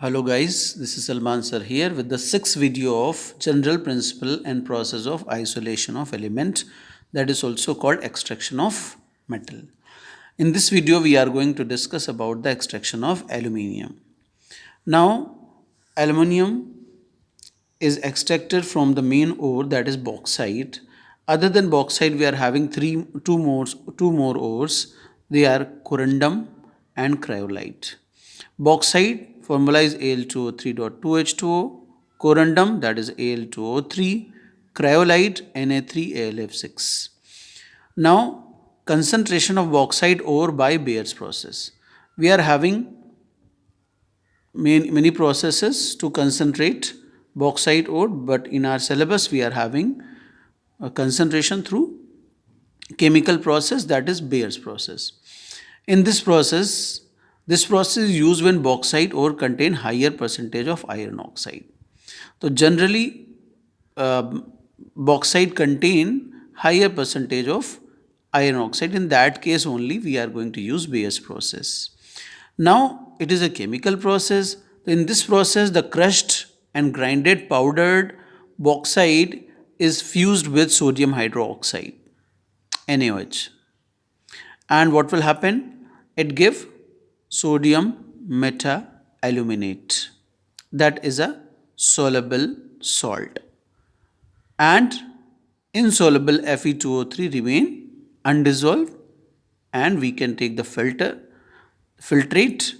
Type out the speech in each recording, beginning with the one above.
Hello guys, this is Salman sir here with the sixth video of general principle and process of isolation of element, that is also called extraction of metal. In this video we are going to discuss about the extraction of aluminium. Now aluminium is extracted from the main ore, that is bauxite. Other than bauxite we are having two more ores. They are corundum and cryolite. Bauxite formula is Al2O3.2H2O. Corundum, that is Al2O3. Cryolite, Na3AlF6. Now concentration of bauxite ore by Bayer's process. We are having many processes to concentrate bauxite ore, but in our syllabus we are having a concentration through chemical process, that is Bayer's process. In this process is used when bauxite ore contain higher percentage of iron oxide. So generally bauxite contain higher percentage of iron oxide. In that case only we are going to use Bayer's process. Now it is a chemical process. In this process the crushed and grinded powdered bauxite is fused with sodium hydroxide, NaOH. And what will happen? It give sodium meta-aluminate. That is a soluble salt. And insoluble Fe2O3 remain undissolved, and we can take the filtrate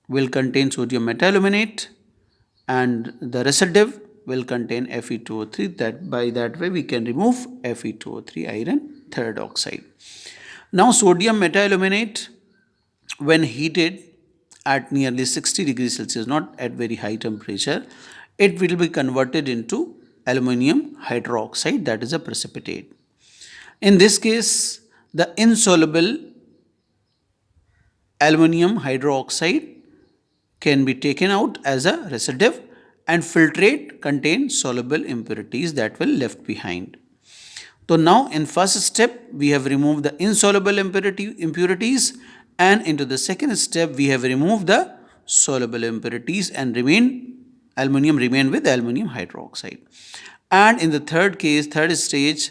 will contain sodium meta-aluminate, and the residue will contain Fe2O3. That by that way we can remove Fe2O3 iron third oxide. Now sodium meta-aluminate, when heated at nearly 60 degrees Celsius, not at very high temperature, it will be converted into aluminum hydroxide, that is a precipitate. In this case the insoluble aluminum hydroxide can be taken out as a residue, and filtrate contain soluble impurities that will left behind. So now in first step we have removed the insoluble impurities, and into the second step we have removed the soluble impurities, and aluminum remain with aluminum hydroxide. And in the third stage,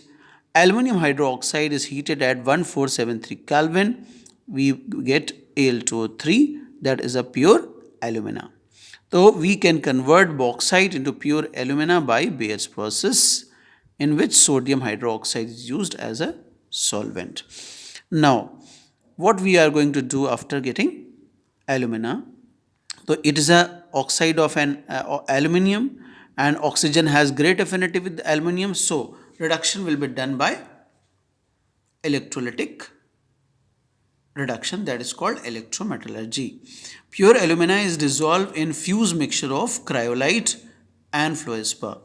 aluminum hydroxide is heated at 1473 Kelvin. We get Al2O3, that is a pure alumina. So we can convert bauxite into pure alumina by Bayer's process, in which sodium hydroxide is used as a solvent. Now what we are going to do after getting alumina? So it is a oxide of an aluminium, and oxygen has great affinity with aluminium, so reduction will be done by electrolytic reduction, that is called electrometallurgy. Pure alumina is dissolved in fused mixture of cryolite and fluorspar.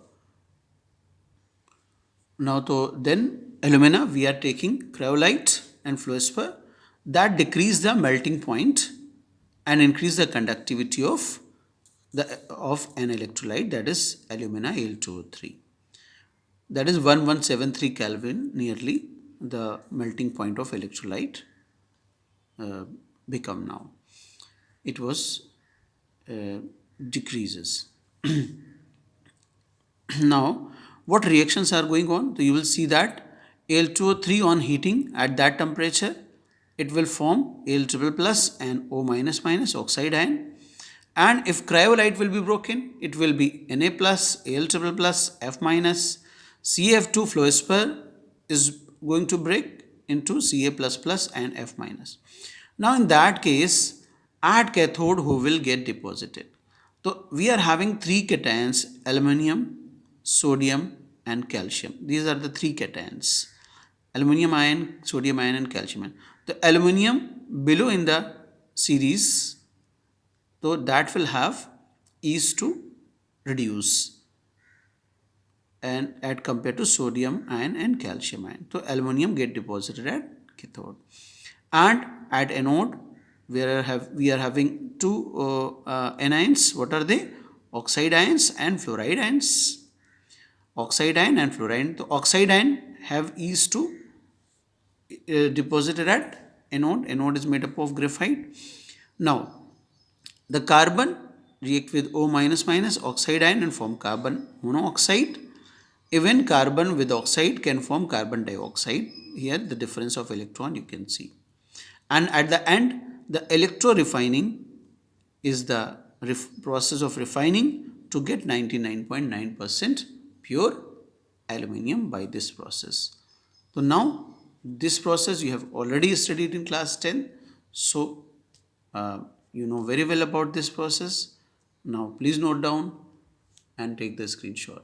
Now then alumina we are taking cryolite and fluorspar, that decrease the melting point and increase the conductivity of an electrolyte, that is alumina Al2O3. That is 1173 Kelvin nearly the melting point of electrolyte become now. It was decreases. Now what reactions are going on? So you will see that Al2O3 on heating at that temperature, it will form Al triple plus and O minus minus oxide ion. And if cryolite will be broken, it will be Na plus, Al triple plus, F minus. CF2 fluorspar is going to break into Ca plus plus and F minus. Now in that case, at cathode who will get deposited? So we are having three cations: aluminium, sodium and calcium. These are the three cations: aluminium ion, sodium ion and calcium ion. The aluminium below in the series, so that will have ease to reduce, and at compared to sodium ion and calcium ion. So aluminium get deposited at cathode, and at anode we are having two anions. What are they? Oxide ions and fluoride ions. Oxide ion and fluoride. The oxide ion have ease to deposited at anode. Anode is made up of graphite. Now the carbon react with O minus minus oxide ion and form carbon monoxide. Even carbon with oxide can form carbon dioxide. Here the difference of electron you can see. And at the end, the electro-refining is the process of refining to get 99.9% pure aluminium by this process. So now this process you have already studied in class 10. So you know very well about this process. Now please note down and take the screenshot.